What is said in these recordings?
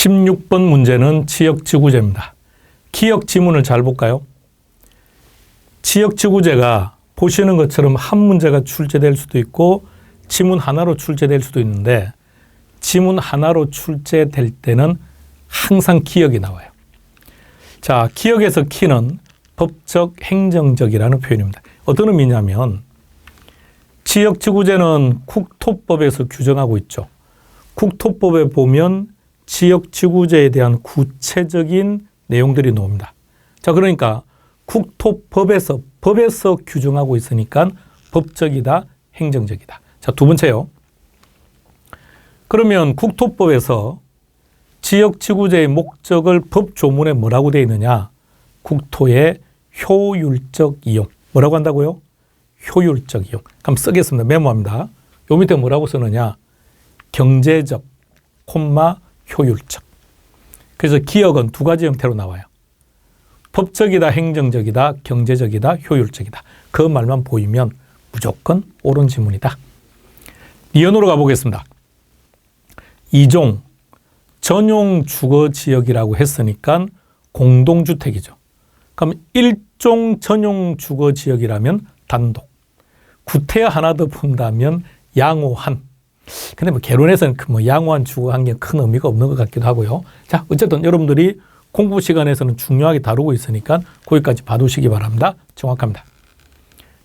16번 문제는 지역지구제입니다. 기역 지문을 잘 볼까요? 지역지구제가 보시는 것처럼 한 문제가 출제될 수도 있고 지문 하나로 출제될 수도 있는데 지문 하나로 출제될 때는 항상 기역이 나와요. 자, 기역에서 키는 법적, 행정적이라는 표현입니다. 어떤 의미냐면 지역지구제는 국토법에서 규정하고 있죠. 국토법에 보면 지역지구제에 대한 구체적인 내용들이 나옵니다. 자, 그러니까 국토법에서 규정하고 있으니까 법적이다, 행정적이다. 자, 두 번째요. 그러면 국토법에서 지역지구제의 목적을 법 조문에 뭐라고 되어 있느냐? 국토의 효율적 이용. 뭐라고 한다고요? 효율적 이용. 그럼 쓰겠습니다. 메모합니다. 요 밑에 뭐라고 쓰느냐? 경제적, 효율적. 그래서 기역은 두 가지 형태로 나와요. 법적이다, 행정적이다, 경제적이다, 효율적이다. 그 말만 보이면 무조건 옳은 지문이다. 이연으로 가보겠습니다. 2종 전용 주거지역이라고 했으니까 공동주택이죠. 그럼 1종 전용 주거지역이라면 단독. 구태 하나 더 푼다면 양호한. 근데 뭐 개론에서는 양호한 주거한 게 큰 의미가 없는 것 같기도 하고요. 자, 어쨌든 여러분들이 공부 시간에서는 중요하게 다루고 있으니까 거기까지 봐두시기 바랍니다. 정확합니다.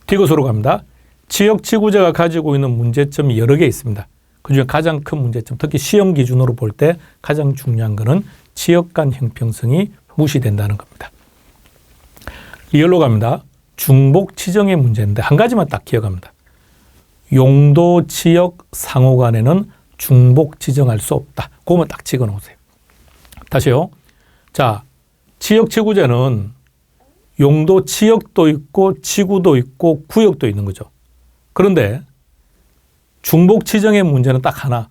뒤것으로 갑니다. 지역지구제가 가지고 있는 문제점이 여러 개 있습니다. 그중에 가장 큰 문제점, 특히 시험 기준으로 볼 때 가장 중요한 것은 지역 간 형평성이 무시된다는 겁니다. 리얼로 갑니다. 중복 지정의 문제인데 한 가지만 딱 기억합니다. 용도 지역 상호 간에는 중복 지정할 수 없다. 그거만 딱 찍어 놓으세요. 다시요. 자, 지역지구제는 용도 지역도 있고 지구도 있고 구역도 있는 거죠. 그런데 중복 지정의 문제는 딱 하나.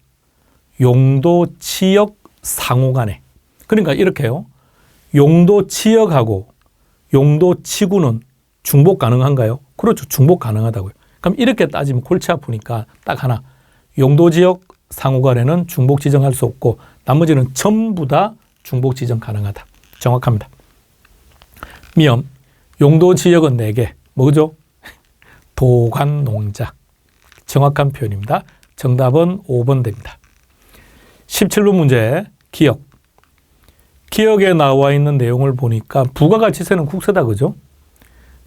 용도 지역 상호 간에. 그러니까 이렇게요. 용도 지역하고 용도 지구는 중복 가능한가요? 그렇죠. 중복 가능하다고요. 그럼 이렇게 따지면 골치 아프니까 딱 하나. 용도 지역 상호 간에는 중복 지정할 수 없고 나머지는 전부 다 중복 지정 가능하다. 정확합니다. 미음. 용도 지역은 4개. 뭐죠? 도관 농자. 정확한 표현입니다. 정답은 5번 됩니다. 17번 문제 기역. 기역에 나와 있는 내용을 보니까 부가가치세는 국세다. 그죠?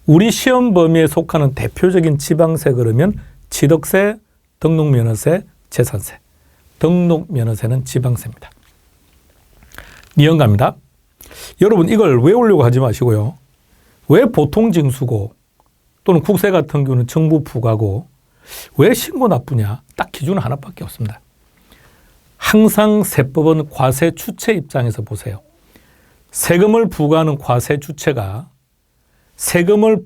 우리 시험 범위에 속하는 대표적인 지방세 그러면 취득세, 등록면허세, 재산세. 등록면허세는 지방세입니다. 니은 갑니다. 여러분 이걸 외우려고 하지 마시고요. 왜 보통징수고 또는 국세 같은 경우는 정부 부과고 왜 신고 납부냐? 딱 기준은 하나밖에 없습니다. 항상 세법은 과세 주체 입장에서 보세요. 세금을 부과하는 과세 주체가 세금을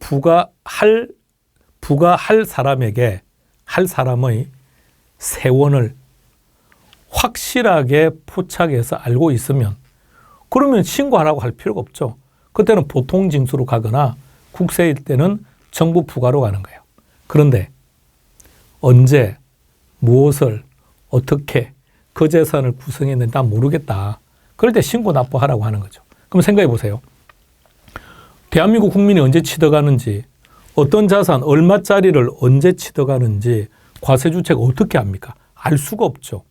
부과할 사람에게 할 사람의 세원을 확실하게 포착해서 알고 있으면 그러면 신고하라고 할 필요가 없죠. 그때는 보통징수로 가거나 국세일 때는 정부 부과로 가는 거예요. 그런데 언제, 무엇을, 어떻게 그 재산을 구성했는지 난 모르겠다. 그럴 때 신고 납부하라고 하는 거죠. 그럼 생각해 보세요. 대한민국 국민이 언제 취득하는지, 어떤 자산, 얼마짜리를 언제 취득하는지 과세 주체가 어떻게 압니까? 알 수가 없죠.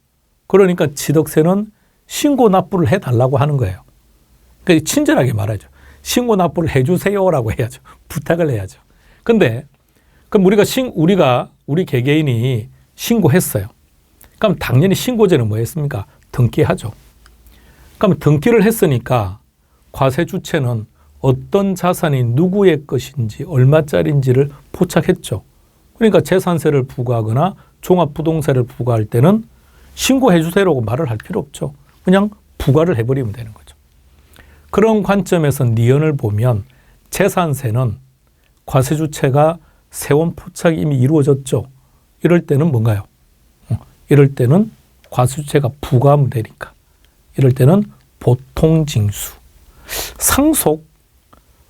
그러니까 취득세는 신고 납부를 해달라고 하는 거예요. 그러니까 친절하게 말하죠. 신고 납부를 해주세요라고 해야죠. 부탁을 해야죠. 근데 그럼 우리 개개인이 신고했어요. 그럼 당연히 신고제는 뭐 했습니까? 등기하죠. 그럼 등기를 했으니까 과세 주체는 어떤 자산이 누구의 것인지 얼마짜리인지를 포착했죠. 그러니까 재산세를 부과하거나 종합부동산을 부과할 때는 신고해 주세요라고 말을 할 필요 없죠. 그냥 부과를 해버리면 되는 거죠. 그런 관점에서 니은을 보면 재산세는 과세 주체가 세원 포착이 이미 이루어졌죠. 이럴 때는 뭔가요? 이럴 때는 과세 주체가 부과하면 되니까. 이럴 때는 보통징수. 상속?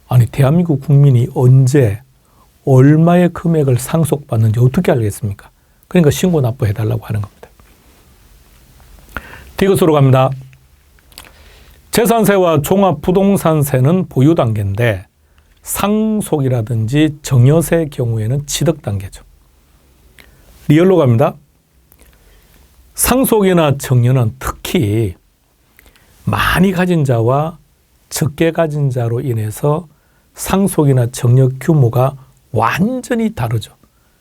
아니 대한민국 국민이 언제 얼마의 금액을 상속받는지 어떻게 알겠습니까? 그러니까 신고 납부해달라고 하는 겁니다. 뒤것으로 갑니다. 재산세와 종합부동산세는 보유 단계인데 상속이라든지 증여세 경우에는 취득 단계죠. 리얼로 갑니다. 상속이나 증여는 특히 많이 가진 자와 적게 가진 자로 인해서 상속이나 증여 규모가 완전히 다르죠.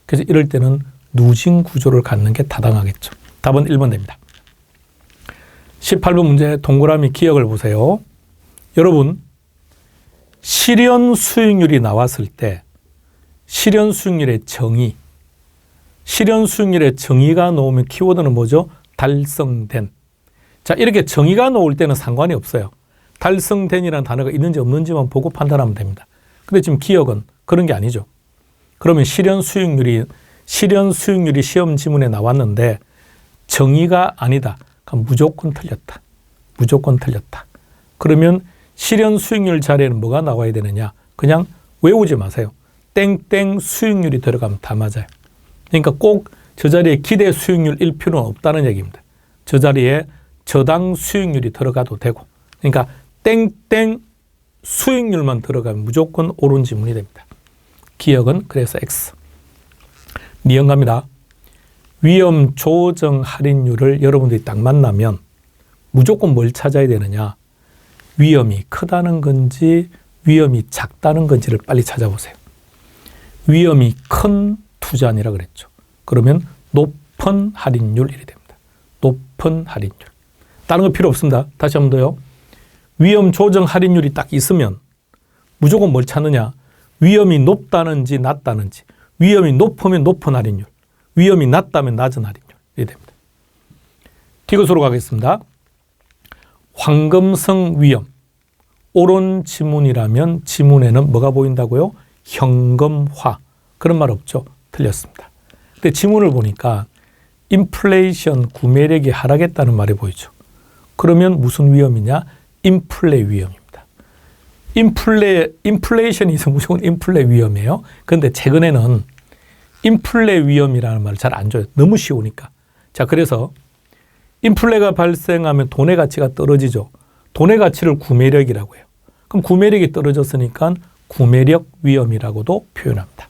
그래서 이럴 때는 누진 구조를 갖는 게 타당하겠죠. 답은 1번 됩니다. 18번 문제 동그라미 기억을 보세요. 여러분, 실현 수익률이 나왔을 때 실현 수익률의 정의, 실현 수익률의 정의가 나오면 키워드는 뭐죠? 달성된. 자, 이렇게 정의가 나올 때는 상관이 없어요. 달성된이라는 단어가 있는지 없는지만 보고 판단하면 됩니다. 근데 지금 기억은 그런 게 아니죠. 그러면 실현 수익률이 시험 지문에 나왔는데 정의가 아니다. 그럼 무조건 틀렸다. 무조건 틀렸다. 그러면 실현 수익률 자리에는 뭐가 나와야 되느냐? 그냥 외우지 마세요. 땡땡 수익률이 들어가면 다 맞아요. 그러니까 꼭 저 자리에 기대 수익률일 필요는 없다는 얘기입니다. 저 자리에 저당 수익률이 들어가도 되고, 그러니까 땡땡 수익률만 들어가면 무조건 옳은 지문이 됩니다. 기억은 그래서 X. 니은 갑니다. 위험 조정 할인율을 여러분들이 딱 만나면 무조건 뭘 찾아야 되느냐? 위험이 크다는 건지 위험이 작다는 건지를 빨리 찾아보세요. 위험이 큰 투자니라 그랬죠. 그러면 높은 할인율 이래 됩니다. 높은 할인율. 다른 거 필요 없습니다. 다시 한 번 더요. 위험 조정 할인율이 딱 있으면 무조건 뭘 찾느냐? 위험이 높다는지 낮다는지. 위험이 높으면 높은 할인율. 위험이 낮다면 낮은 할인율. 이래 됩니다. 뒤것으로 가겠습니다. 황금성 위험. 옳은 지문이라면 지문에는 뭐가 보인다고요? 현금화. 그런 말 없죠? 틀렸습니다. 근데 지문을 보니까 인플레이션 구매력이 하락했다는 말이 보이죠. 그러면 무슨 위험이냐? 인플레 위험입니다. 인플레이션이 있으면 무조건 인플레 위험이에요. 그런데 최근에는 인플레 위험이라는 말을 잘 안 줘요. 너무 쉬우니까. 자, 그래서 인플레가 발생하면 돈의 가치가 떨어지죠. 돈의 가치를 구매력이라고 해요. 그럼 구매력이 떨어졌으니까 구매력 위험이라고도 표현합니다.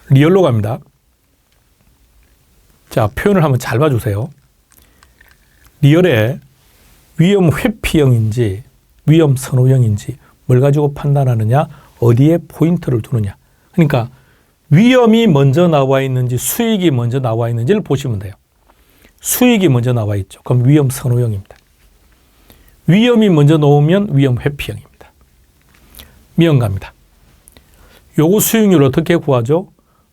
리얼로 갑니다. 자, 표현을 한번 잘 봐주세요. 리얼에 위험 회피형인지 위험 선호형인지 뭘 가지고 판단하느냐, 어디에 포인트를 두느냐. 그러니까 위험이 먼저 나와 있는지 수익이 먼저 나와 있는지를 보시면 돼요. 수익이 먼저 나와 있죠. 그럼 위험 선호형입니다. 위험이 먼저 나오면 위험 회피형입니다. 미연 갑니다. 요거 수익률 어떻게 구하죠?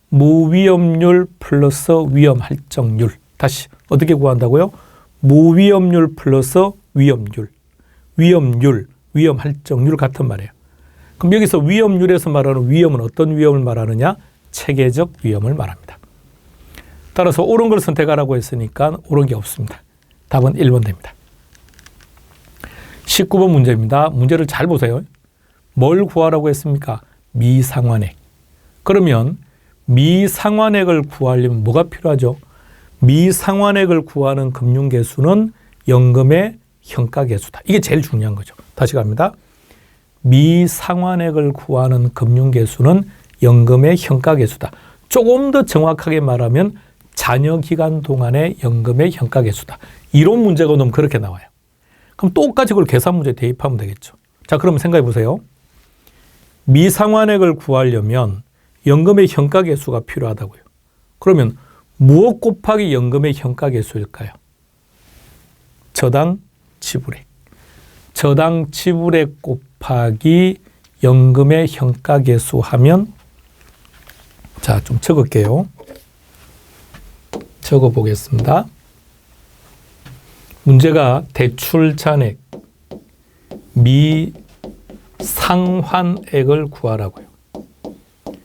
무위험률 플러스 위험 할증률. 다시 어떻게 구한다고요? 무위험률 플러스 위험률. 위험률, 위험 할증률 같은 말이에요. 그럼 여기서 위험률에서 말하는 위험은 어떤 위험을 말하느냐? 체계적 위험을 말합니다. 따라서 옳은 걸 선택하라고 했으니까 옳은 게 없습니다. 답은 1번 됩니다. 19번 문제입니다. 문제를 잘 보세요. 뭘 구하라고 했습니까? 미상환액. 그러면 미상환액을 구하려면 뭐가 필요하죠? 미상환액을 구하는 금융계수는 연금의 현가계수다. 이게 제일 중요한 거죠. 다시 갑니다. 미상환액을 구하는 금융계수는 연금의 현가계수다. 조금 더 정확하게 말하면 잔여기간 동안의 연금의 현가계수다. 이론 문제가 너무 그렇게 나와요. 그럼 똑같이 그걸 계산 문제에 대입하면 되겠죠. 자, 그러면 생각해 보세요. 미상환액을 구하려면 연금의 현가계수가 필요하다고요. 그러면 무엇 곱하기 연금의 현가계수일까요? 저당 지불액. 저당 지불액 곱하기 연금의 현가계수 하면, 자, 좀 적을게요. 적어 보겠습니다. 문제가 대출 잔액 미상환액을 구하라고요.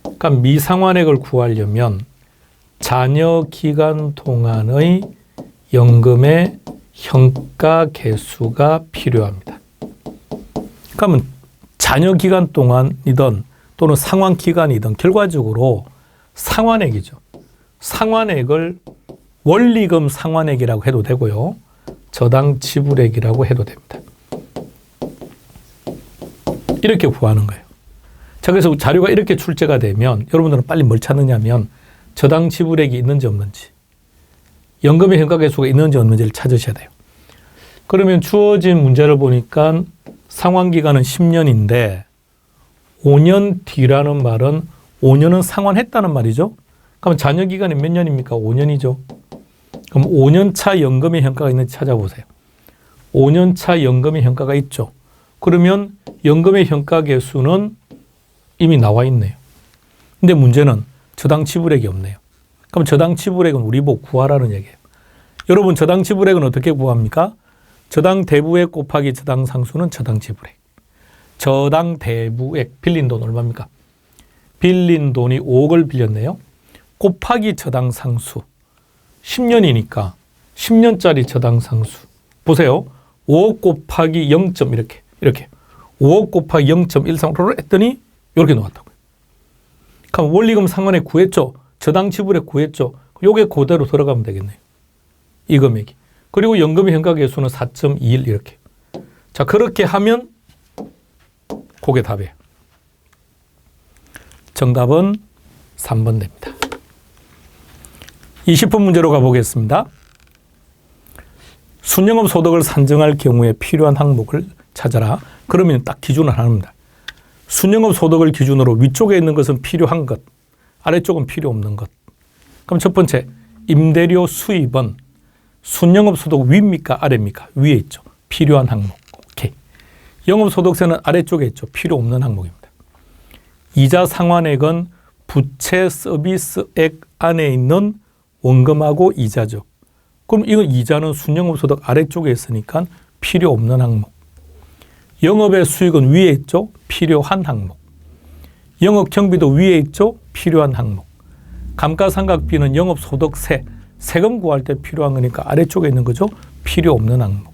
그러니까 미상환액을 구하려면 잔여 기간 동안의 연금의 현가 계수가 필요합니다. 그러면 잔여 기간 동안이든 또는 상환 기간이든 결과적으로 상환액이죠. 상환액을 원리금 상환액이라고 해도 되고요. 저당 지불액이라고 해도 됩니다. 이렇게 구하는 거예요. 자, 그래서 자료가 이렇게 출제가 되면 여러분들은 빨리 뭘 찾느냐면 저당 지불액이 있는지 없는지, 연금의 현가계수가 있는지 없는지를 찾으셔야 돼요. 그러면 주어진 문제를 보니까 상환기간은 10년인데 5년 뒤라는 말은 5년은 상환했다는 말이죠. 그럼 잔여기간이 몇 년입니까? 5년이죠. 그럼 5년 차 연금의 현가가 있는지 찾아보세요. 5년 차 연금의 현가가 있죠. 그러면 연금의 현가계수는 이미 나와 있네요. 근데 문제는 저당 지불액이 없네요. 그럼 저당 지불액은 우리 보고 구하라는 얘기예요. 여러분, 저당 지불액은 어떻게 구합니까? 저당 대부액 곱하기 저당 상수는 저당 지불액. 저당 대부액, 빌린 돈 얼마입니까? 빌린 돈이 5억을 빌렸네요. 곱하기 저당 상수. 10년이니까 10년짜리 저당 상수. 보세요. 5억 곱하기 0. 이렇게. 5억 곱하기 0.13으로 했더니 이렇게 나왔다고요. 그럼 원리금 상환에 구했죠. 저당 지불에 구했죠. 요게 그대로 들어가면 되겠네요. 이 금액이. 그리고 연금의 현가계수는 4.21 이렇게. 자, 그렇게 하면 그게 답이에요. 정답은 3번 됩니다. 20분 문제로 가보겠습니다. 순영업 소득을 산정할 경우에 필요한 항목을 찾아라. 그러면 딱 기준을 합니다. 순영업 소득을 기준으로 위쪽에 있는 것은 필요한 것, 아래쪽은 필요 없는 것. 그럼 첫 번째, 임대료 수입은 순영업 소득 위입니까? 아래입니까? 위에 있죠. 필요한 항목. 오케이. 영업소득세는 아래쪽에 있죠. 필요 없는 항목입니다. 이자 상환액은 부채 서비스액 안에 있는 원금하고 이자죠. 그럼 이건 이자는 순영업소득 아래쪽에 있으니까 필요 없는 항목. 영업의 수익은 위에 있죠. 필요한 항목. 영업 경비도 위에 있죠. 필요한 항목. 감가상각비는 영업소득세, 세금 구할 때 필요한 거니까 아래쪽에 있는 거죠. 필요 없는 항목.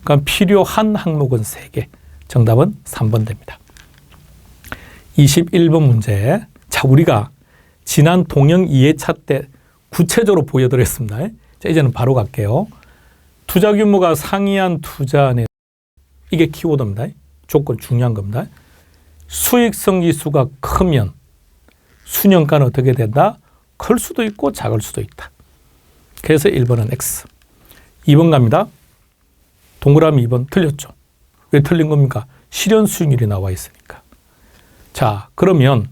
그러니까 필요한 항목은 3개. 정답은 3번 됩니다. 21번 문제. 자, 우리가 지난 동영 2회차 때 구체적으로 보여드렸습니다. 자, 이제는 바로 갈게요. 투자 규모가 상이한 투자는 이게 키워드입니다. 조건 중요한 겁니다. 수익성 지수가 크면 수년간 어떻게 된다? 클 수도 있고 작을 수도 있다. 그래서 1번은 X. 2번 갑니다. 동그라미 2번 틀렸죠. 왜 틀린 겁니까? 실현 수익률이 나와 있으니까. 자, 그러면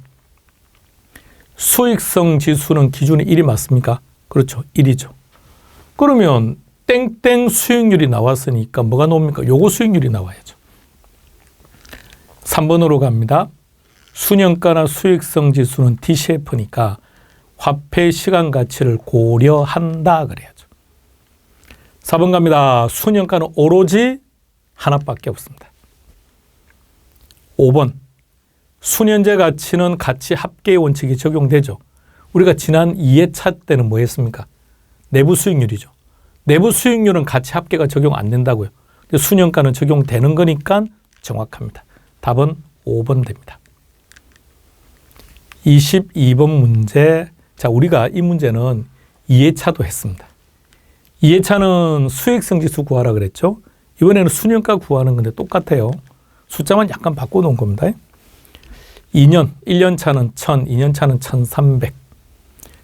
수익성 지수는 기준이 1이 맞습니까? 그렇죠. 1이죠. 그러면 땡땡 수익률이 나왔으니까 뭐가 나옵니까? 요거 수익률이 나와야죠. 3번으로 갑니다. 수년가나 수익성 지수는 DCF니까 화폐 시간 가치를 고려한다 그래야죠. 4번 갑니다. 수년가는 오로지 하나밖에 없습니다. 5번. 수년제 가치는 가치 합계의 원칙이 적용되죠. 우리가 지난 2회차 때는 뭐 했습니까? 내부 수익률이죠. 내부 수익률은 가치 합계가 적용 안 된다고요. 근데 수년가는 적용되는 거니까 정확합니다. 답은 5번 됩니다. 22번 문제. 자, 우리가 이 문제는 2회차도 했습니다. 2회차는 수익성 지수 구하라 그랬죠. 이번에는 수년가 구하는 건데 똑같아요. 숫자만 약간 바꿔놓은 겁니다. 2년, 1년 차는 1000, 2년 차는 1300.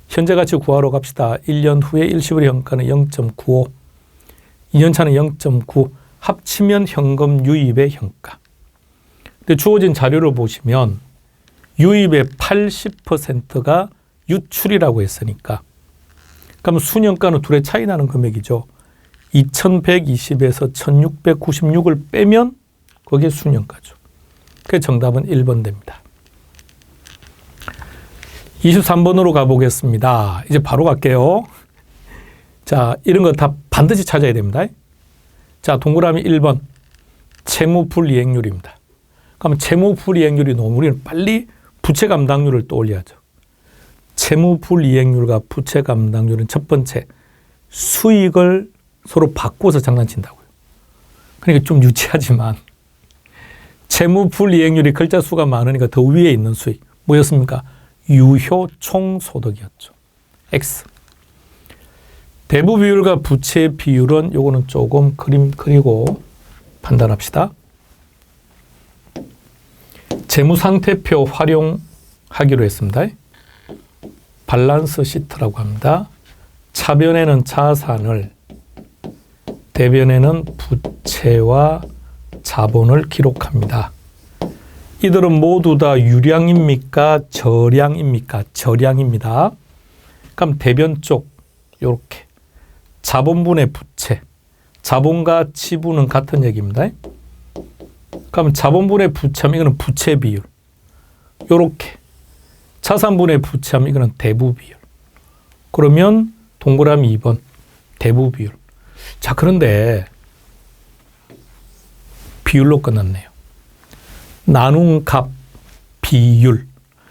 현재 가치 구하러 갑시다. 1년 후에 일시불의 현가는 0.95. 2년 차는 0.9. 합치면 현금 유입의 현가. 근데 주어진 자료를 보시면 유입의 80%가 유출이라고 했으니까 그럼 수년가는 둘의 차이 나는 금액이죠. 2120에서 1696을 빼면 그게 수년가죠. 그래서 정답은 1번 됩니다. 23번으로 가보겠습니다. 이제 바로 갈게요. 자, 이런 거 다 반드시 찾아야 됩니다. 자, 동그라미 1번 채무불이행률입니다. 그럼 채무불이행률이 나오면 우리는 빨리 부채 감당률을 떠올려야죠. 채무불이행률과 부채 감당률은 첫 번째, 수익을 서로 바꿔서 장난친다고요. 그러니까 좀 유치하지만 채무불이행률이 글자 수가 많으니까 더 위에 있는 수익 뭐였습니까? 유효 총소득이었죠. X. 대부 비율과 부채 비율은 요거는 조금 그림 그리고 판단합시다. 재무상태표 활용하기로 했습니다. 밸런스 시트라고 합니다. 차변에는 자산을, 대변에는 부채와 자본을 기록합니다. 이들은 모두 다 유량입니까? 저량입니까? 저량입니다. 그럼 대변 쪽 이렇게 자본분의 부채, 자본과 지분은 같은 얘기입니다. 그럼 자본분의 부채하면 이거는 부채 비율, 이렇게 자산분의 부채하면 이거는 대부 비율. 그러면 동그라미 2번 대부 비율. 자, 그런데 비율로 끝났네요. 나눈 값 비율.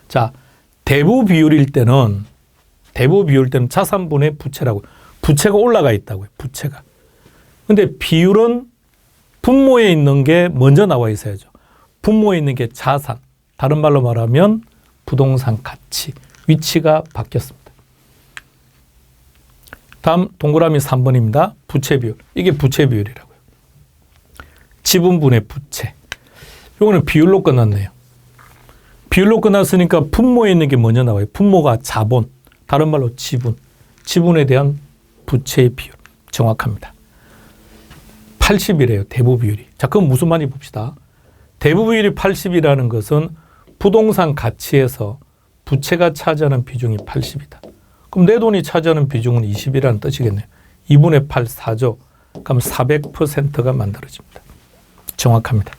자, 대부 비율일 때는 자산분의 부채라고. 부채가 올라가 있다고요. 부채가. 근데 비율은 분모에 있는 게 먼저 나와 있어야죠. 분모에 있는 게 자산. 다른 말로 말하면 부동산 가치. 위치가 바뀌었습니다. 다음 동그라미 3번입니다. 부채 비율. 이게 부채 비율이라고요. 지분분의 부채. 이거는 비율로 끝났네요. 비율로 끝났으니까 분모에 있는 게 먼저 나와요. 분모가 자본. 다른 말로 지분. 지분에 대한 부채의 비율. 정확합니다. 80이래요. 대부 비율이. 자, 그럼 무슨 말인지 봅시다. 대부 비율이 80이라는 것은 부동산 가치에서 부채가 차지하는 비중이 80이다. 그럼 내 돈이 차지하는 비중은 20이라는 뜻이겠네요. 2분의 8, 4죠. 그럼 400%가 만들어집니다. 정확합니다.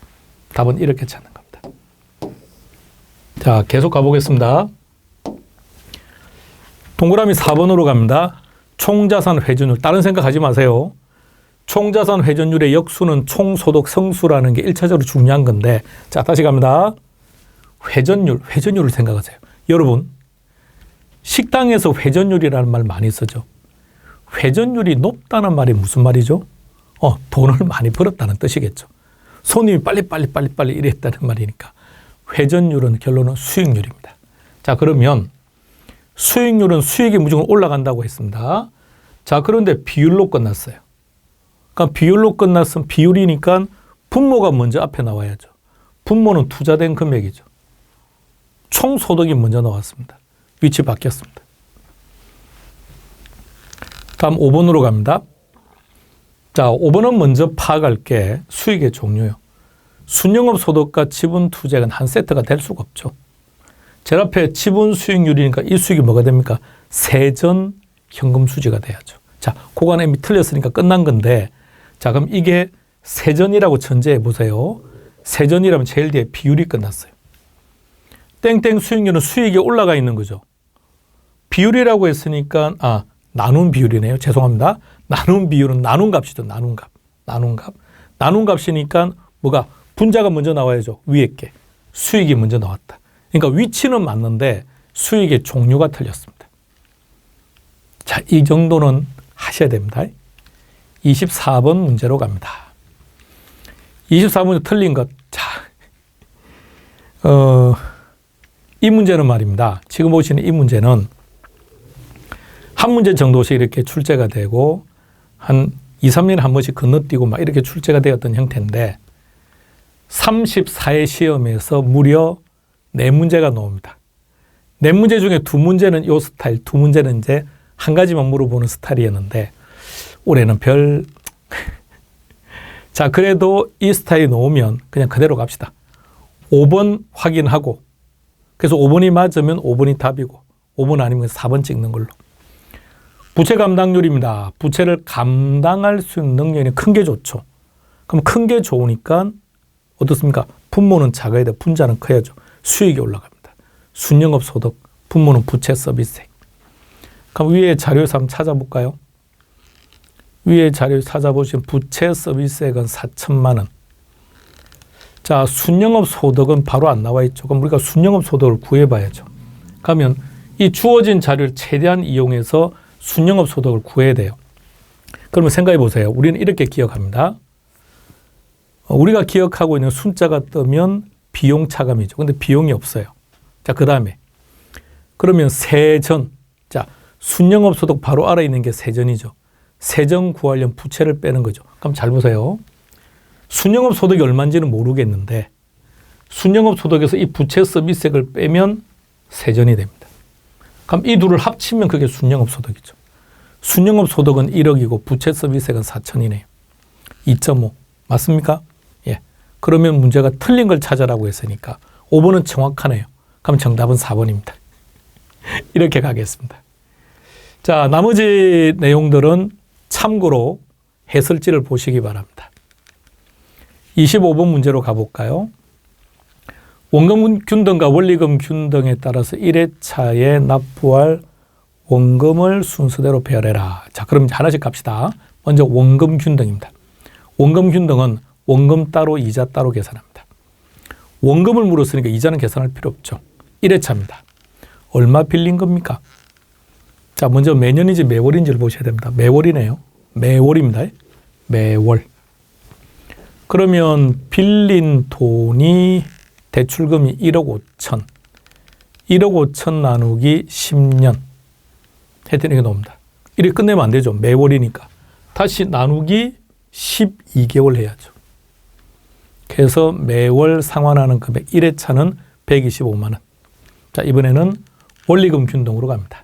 답은 이렇게 찾는 겁니다. 자, 계속 가보겠습니다. 동그라미 4번으로 갑니다. 총자산 회전율. 다른 생각하지 마세요. 총자산 회전율의 역수는 총소득 성수라는 게 1차적으로 중요한 건데, 자, 다시 갑니다. 회전율을 생각하세요. 여러분, 식당에서 회전율이라는 말 많이 쓰죠. 회전율이 높다는 말이 무슨 말이죠? 돈을 많이 벌었다는 뜻이겠죠. 손님이 빨리 이랬다는 말이니까. 회전율은 결론은 수익률입니다. 자, 그러면 수익률은 수익이 무조건 올라간다고 했습니다. 자, 그런데 비율로 끝났어요. 그러니까 비율로 끝났으면 비율이니까 분모가 먼저 앞에 나와야죠. 분모는 투자된 금액이죠. 총소득이 먼저 나왔습니다. 위치 바뀌었습니다. 다음 5번으로 갑니다. 자, 5번은 먼저 파악할 게 수익의 종류요. 순영업 소득과 지분 투자액은 한 세트가 될 수가 없죠. 제일 앞에 지분 수익률이니까 이 수익이 뭐가 됩니까? 세전 현금 수지가 돼야죠. 자, 그거는 이미 틀렸으니까 끝난 건데, 자, 그럼 이게 세전이라고 전제해 보세요. 세전이라면 제일 뒤에 비율이 끝났어요. 땡땡 수익률은 수익이 올라가 있는 거죠. 비율이라고 했으니까, 나눈 비율이네요. 죄송합니다. 나눈 비율은 나눈 값이죠. 나눈 값. 나눈 값이니까 뭐가 분자가 먼저 나와야죠. 위에 게. 수익이 먼저 나왔다. 그러니까 위치는 맞는데 수익의 종류가 틀렸습니다. 자, 이 정도는 하셔야 됩니다. 24번 문제로 갑니다. 24번에 틀린 것. 자, 이 문제는 말입니다. 지금 보시는 이 문제는 한 문제 정도씩 이렇게 출제가 되고 한 2, 3년에 한 번씩 건너뛰고 막 이렇게 출제가 되었던 형태인데 34회 시험에서 무려 4문제가 나옵니다. 4문제 중에 2문제는 이 스타일, 2문제는 이제 한 가지만 물어보는 스타일이었는데 올해는 자, 그래도 이 스타일이 나오면 그냥 그대로 갑시다. 5번 확인하고 그래서 5번이 맞으면 5번이 답이고 5번 아니면 4번 찍는 걸로. 부채 감당률입니다. 부채를 감당할 수 있는 능력이 큰 게 좋죠. 그럼 큰 게 좋으니까 어떻습니까? 분모는 작아야 돼. 분자는 커야죠. 수익이 올라갑니다. 순영업 소득, 분모는 부채 서비스액. 그럼 위에 자료에서 한번 찾아볼까요? 위에 자료 찾아보시면 부채 서비스액은 4천만 원. 자, 순영업 소득은 바로 안 나와 있죠. 그럼 우리가 순영업 소득을 구해봐야죠. 그러면 이 주어진 자료를 최대한 이용해서 순영업 소득을 구해야 돼요. 그러면 생각해 보세요. 우리는 이렇게 기억합니다. 우리가 기억하고 있는 숫자가 뜨면 비용 차감이죠. 근데 비용이 없어요. 자, 그 다음에 그러면 세전. 자, 순영업 소득 바로 알아 있는 게 세전이죠. 세전 구하려면 부채를 빼는 거죠. 그럼 잘 보세요. 순영업 소득이 얼마인지는 모르겠는데 순영업 소득에서 이 부채 서비스액을 빼면 세전이 됩니다. 그럼 이 둘을 합치면 그게 순영업 소득이죠. 순영업 소득은 1억이고 부채 서비스액은 4천이네요. 2.5 맞습니까? 예. 그러면 문제가 틀린 걸 찾아라고 했으니까 5번은 정확하네요. 그럼 정답은 4번입니다. 이렇게 가겠습니다. 자, 나머지 내용들은 참고로 해설지를 보시기 바랍니다. 25번 문제로 가볼까요? 원금 균등과 원리금 균등에 따라서 1회차에 납부할 원금을 순서대로 배열해라. 자, 그럼 이제 하나씩 갑시다. 먼저 원금 균등입니다. 원금 균등은 원금 따로 이자 따로 계산합니다. 원금을 물었으니까 이자는 계산할 필요 없죠. 1회차입니다. 얼마 빌린 겁니까? 자, 먼저 매년인지 매월인지를 보셔야 됩니다. 매월이네요. 매월입니다. 매월. 그러면 빌린 돈이 대출금이 1억 5천. 1억 5천 나누기 10년. 했더니 이게 나옵니다. 이렇게 끝내면 안 되죠. 매월이니까. 다시 나누기 12개월 해야죠. 그래서 매월 상환하는 금액 1회차는 125만 원. 자, 이번에는 원리금 균등으로 갑니다.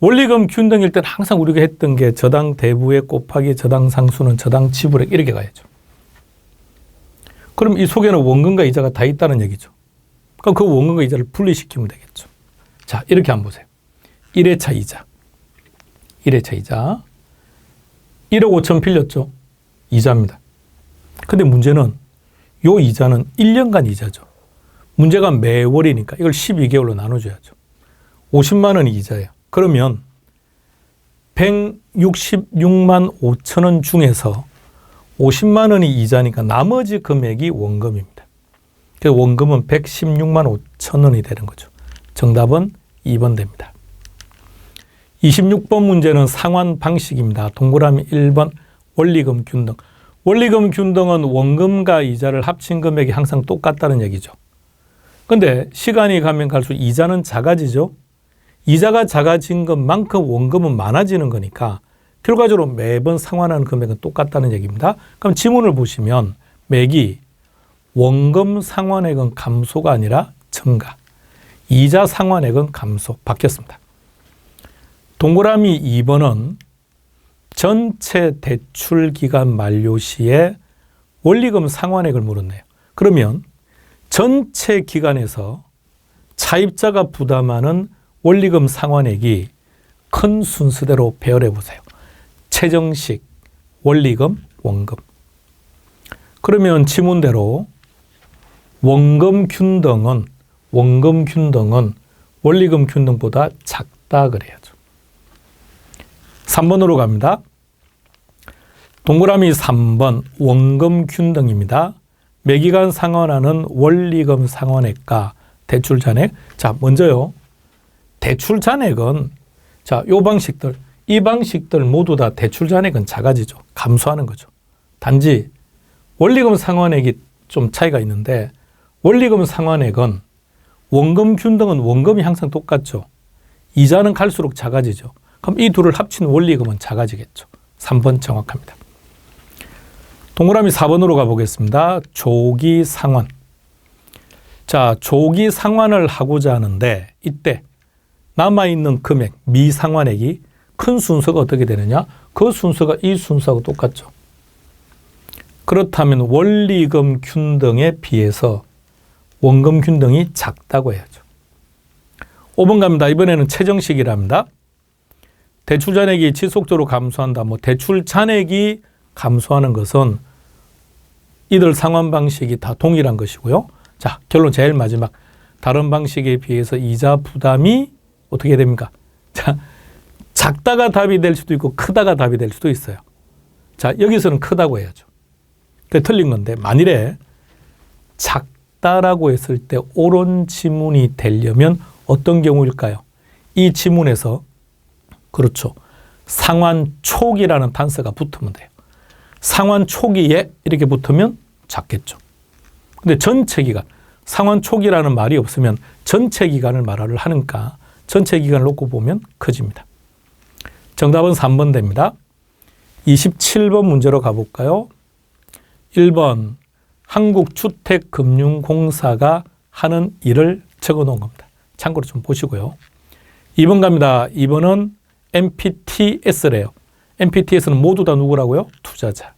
원리금 균등일 때는 항상 우리가 했던 게 저당 대부액 곱하기 저당 상수는 저당 지불액 이렇게 가야죠. 그럼 이 속에는 원금과 이자가 다 있다는 얘기죠. 그럼 그 원금과 이자를 분리시키면 되겠죠. 자, 이렇게 한번 보세요. 1회차 이자. 1회차 이자. 1억 5천 빌렸죠. 이자입니다. 근데 문제는 요 이자는 1년간 이자죠. 문제가 매월이니까 이걸 12개월로 나눠줘야죠. 50만 원이 이자예요. 그러면 166만 5천 원 중에서 50만 원이 이자니까 나머지 금액이 원금입니다. 그래서 원금은 116만 5천 원이 되는 거죠. 정답은 2번 됩니다. 26번 문제는 상환 방식입니다. 동그라미 1번 원리금 균등. 원리금 균등은 원금과 이자를 합친 금액이 항상 똑같다는 얘기죠. 근데 시간이 가면 갈수록 이자는 작아지죠. 이자가 작아진 것만큼 원금은 많아지는 거니까 결과적으로 매번 상환하는 금액은 똑같다는 얘기입니다. 그럼 지문을 보시면 매기 원금 상환액은 감소가 아니라 증가. 이자 상환액은 감소. 바뀌었습니다. 동그라미 2번은 전체 대출 기간 만료 시에 원리금 상환액을 물었네요. 그러면 전체 기간에서 차입자가 부담하는 원리금 상환액이 큰 순서대로 배열해 보세요. 최정식, 원리금, 원금. 그러면 지문대로 원금 균등은 원리금 균등보다 작다 그래야죠. 3번으로 갑니다. 동그라미 3번 원금 균등입니다. 매기간 상환하는 원리금 상환액과 대출 잔액. 자, 먼저요. 대출 잔액은 자, 요 방식들, 이 방식들 모두 다 대출 잔액은 작아지죠. 감소하는 거죠. 단지 원리금 상환액이 좀 차이가 있는데 원리금 상환액은 원금 균등은 원금이 항상 똑같죠. 이자는 갈수록 작아지죠. 그럼 이 둘을 합친 원리금은 작아지겠죠. 3번 정확합니다. 동그라미 4번으로 가보겠습니다. 조기 상환. 자, 조기 상환을 하고자 하는데 이때 남아있는 금액, 미상환액이 큰 순서가 어떻게 되느냐? 그 순서가 이 순서하고 똑같죠. 그렇다면 원리금 균등에 비해서 원금 균등이 작다고 해야죠. 5번 갑니다. 이번에는 최정식이랍니다. 대출 잔액이 지속적으로 감소한다. 대출 잔액이 감소하는 것은 이들 상환 방식이 다 동일한 것이고요. 자, 결론 제일 마지막. 다른 방식에 비해서 이자 부담이 어떻게 됩니까? 자, 작다가 답이 될 수도 있고 크다가 답이 될 수도 있어요. 자, 여기서는 크다고 해야죠. 그게 틀린 건데 만일에 작다라고 했을 때 옳은 지문이 되려면 어떤 경우일까요? 이 지문에서 그렇죠. 상환 초기라는 단서가 붙으면 돼요. 상환 초기에 이렇게 붙으면 작겠죠. 근데 전체 기간, 상환 초기라는 말이 없으면 전체 기간을 말을 하니까 전체 기간을 놓고 보면 커집니다. 정답은 3번 됩니다. 27번 문제로 가볼까요? 1번 한국주택금융공사가 하는 일을 적어 놓은 겁니다. 참고로 좀 보시고요. 2번 갑니다. 2번은 MPTS래요. MPTS는 모두 다 누구라고요? 투자자.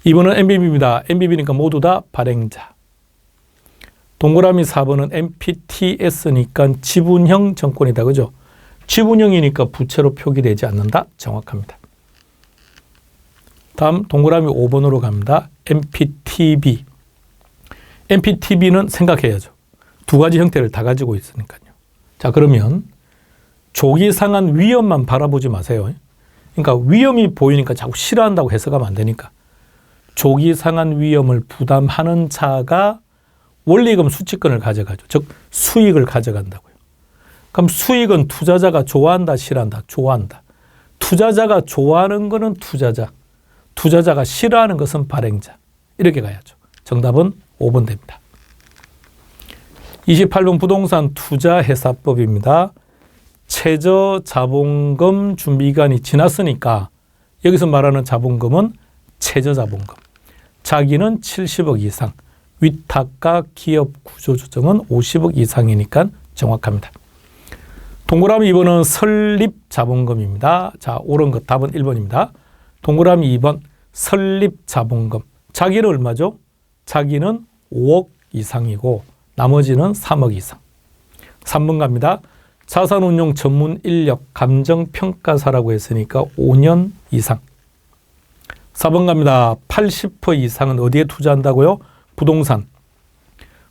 2번은 MBB입니다. MBB니까 모두 다 발행자. 동그라미 4번은 MPTS니까 지분형 정권이다. 그죠? 지분형이니까 부채로 표기되지 않는다. 정확합니다. 다음 동그라미 5번으로 갑니다. MPTB. MPTB는 생각해야죠. 두 가지 형태를 다 가지고 있으니까요. 자, 그러면 조기 상한 위험만 바라보지 마세요. 그러니까 위험이 보이니까 자꾸 싫어한다고 해석하면 안 되니까. 조기 상한 위험을 부담하는 자가 원리금 수취권을 가져가죠. 즉 수익을 가져간다고요. 그럼 수익은 투자자가 좋아한다, 싫어한다? 좋아한다. 투자자가 좋아하는 것은 투자자, 투자자가 싫어하는 것은 발행자. 이렇게 가야죠. 정답은 5번 됩니다. 28번 부동산 투자회사법입니다. 최저자본금 준비기간이 지났으니까 여기서 말하는 자본금은 최저자본금. 자기는 70억 이상, 위탁과 기업 구조조정은 50억 이상이니까 정확합니다. 동그라미 2번은 설립자본금입니다. 자, 옳은 것 답은 1번입니다. 동그라미 2번 설립자본금. 자기는 얼마죠? 자기는 5억 이상이고 나머지는 3억 이상. 3번 갑니다. 자산운용 전문 인력 감정평가사라고 했으니까 5년 이상. 4번 갑니다. 80% 이상은 어디에 투자한다고요? 부동산.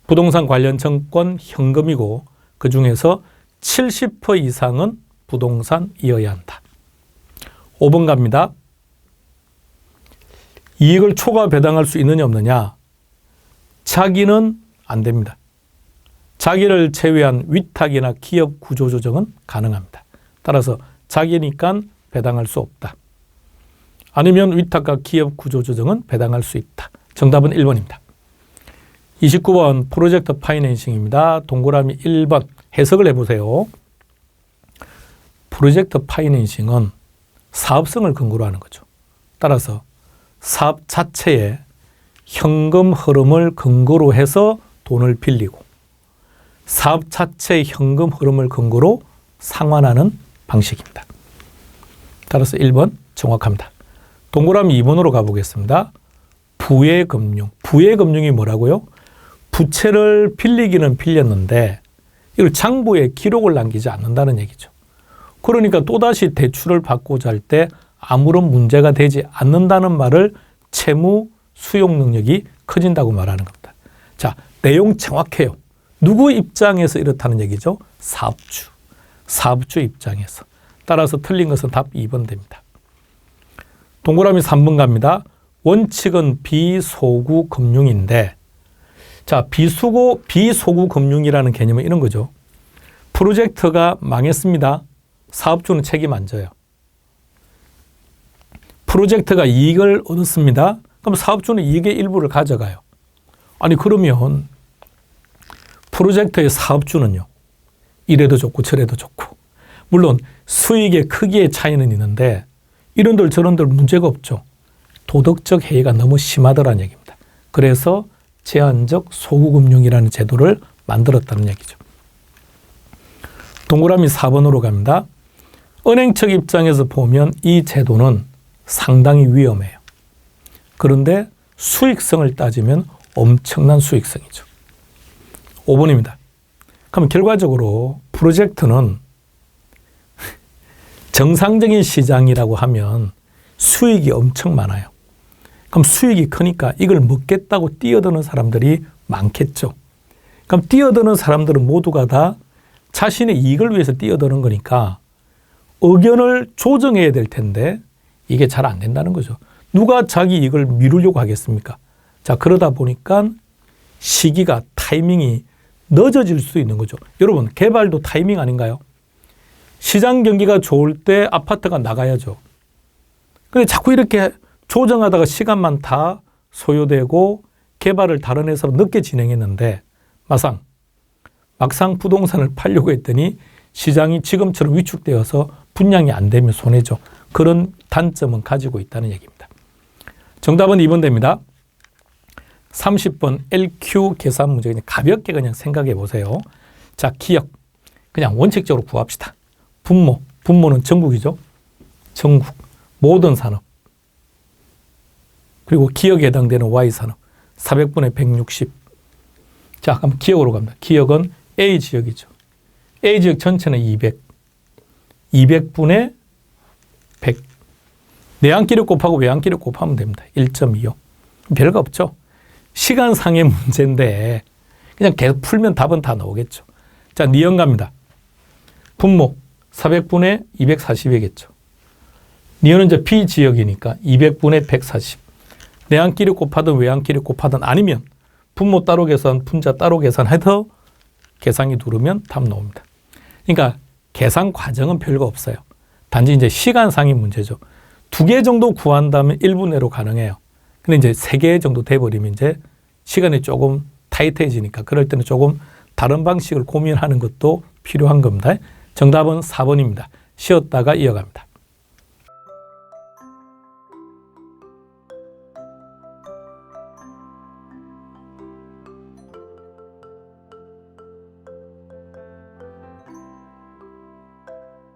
부동산 관련 정권 현금이고 그중에서 70% 이상은 부동산이어야 한다. 5번 갑니다. 이익을 초과 배당할 수 있느냐 없느냐? 자기는 안 됩니다. 자기를 제외한 위탁이나 기업 구조조정은 가능합니다. 따라서 자기니까 배당할 수 없다. 아니면 위탁과 기업 구조조정은 배당할 수 있다. 정답은 1번입니다. 29번 프로젝트 파이낸싱입니다. 동그라미 1번 해석을 해보세요. 프로젝트 파이낸싱은 사업성을 근거로 하는 거죠. 따라서 사업 자체에 현금 흐름을 근거로 해서 돈을 빌리고 사업 자체의 현금 흐름을 근거로 상환하는 방식입니다. 따라서 1번 정확합니다. 동그라미 2번으로 가보겠습니다. 부의금융. 부의금융이 뭐라고요? 부채를 빌리기는 빌렸는데 이걸 장부에 기록을 남기지 않는다는 얘기죠. 그러니까 또다시 대출을 받고자 할 때 아무런 문제가 되지 않는다는 말을 채무 수용 능력이 커진다고 말하는 겁니다. 자, 내용 정확해요. 누구 입장에서 이렇다는 얘기죠? 사업주. 사업주 입장에서. 따라서 틀린 것은 답 2번 됩니다. 동그라미 3번 갑니다. 원칙은 비소구 금융인데 자, 비소구 금융이라는 개념은 이런 거죠. 프로젝트가 망했습니다. 사업주는 책임 안 져요. 프로젝트가 이익을 얻었습니다. 그럼 사업주는 이익의 일부를 가져가요. 아니 그러면 프로젝트의 사업주는요. 이래도 좋고 저래도 좋고 물론 수익의 크기의 차이는 있는데 이런들 저런들 문제가 없죠. 도덕적 해이가 너무 심하더라는 얘기입니다. 그래서 제한적 소구금융이라는 제도를 만들었다는 얘기죠. 동그라미 4번으로 갑니다. 은행 측 입장에서 보면 이 제도는 상당히 위험해요. 그런데 수익성을 따지면 엄청난 수익성이죠. 5번입니다. 그럼 결과적으로 프로젝트는 정상적인 시장이라고 하면 수익이 엄청 많아요. 그럼 수익이 크니까 이걸 먹겠다고 뛰어드는 사람들이 많겠죠. 그럼 뛰어드는 사람들은 모두가 다 자신의 이익을 위해서 뛰어드는 거니까 의견을 조정해야 될 텐데 이게 잘 안 된다는 거죠. 누가 자기 이익을 미루려고 하겠습니까? 자, 그러다 보니까 시기가 타이밍이 늦어질 수 있는 거죠. 여러분, 개발도 타이밍 아닌가요? 시장 경기가 좋을 때 아파트가 나가야죠. 근데 자꾸 이렇게 조정하다가 시간만 다 소요되고 개발을 다른 회사로 늦게 진행했는데 막상 부동산을 팔려고 했더니 시장이 지금처럼 위축되어서 분양이 안 되면 손해죠. 그런 단점은 가지고 있다는 얘기입니다. 정답은 2번 됩니다. 30번 LQ 계산 문제 그냥 가볍게 그냥 생각해 보세요. 자, 기억. 그냥 원칙적으로 구합시다. 분모. 분모는 전국이죠. 전국. 모든 산업. 그리고 기억에 해당되는 Y산업. 400분의 160. 자, 그럼 기억으로 갑니다. 기억은 A지역이죠. A지역 전체는 200. 200분의 100. 내항기를 곱하고 외항기를 곱하면 됩니다. 1.25. 별거 없죠. 시간상의 문제인데 그냥 계속 풀면 답은 다 나오겠죠. 자, 니은 갑니다. 분모 400분의 240이겠죠. 니은은 이제 B지역이니까 200분의 140. 내항기를 곱하든 외항기를 곱하든 아니면 분모 따로 계산, 분자 따로 계산해서 계산기 누르면 답 나옵니다. 그러니까 계산 과정은 별거 없어요. 단지 이제 시간상의 문제죠. 2개 정도 구한다면 1분 내로 가능해요. 근데 이제 3개 정도 돼버리면 이제 시간이 조금 타이트해지니까 그럴 때는 조금 다른 방식을 고민하는 것도 필요한 겁니다. 정답은 4번입니다. 쉬었다가 이어갑니다.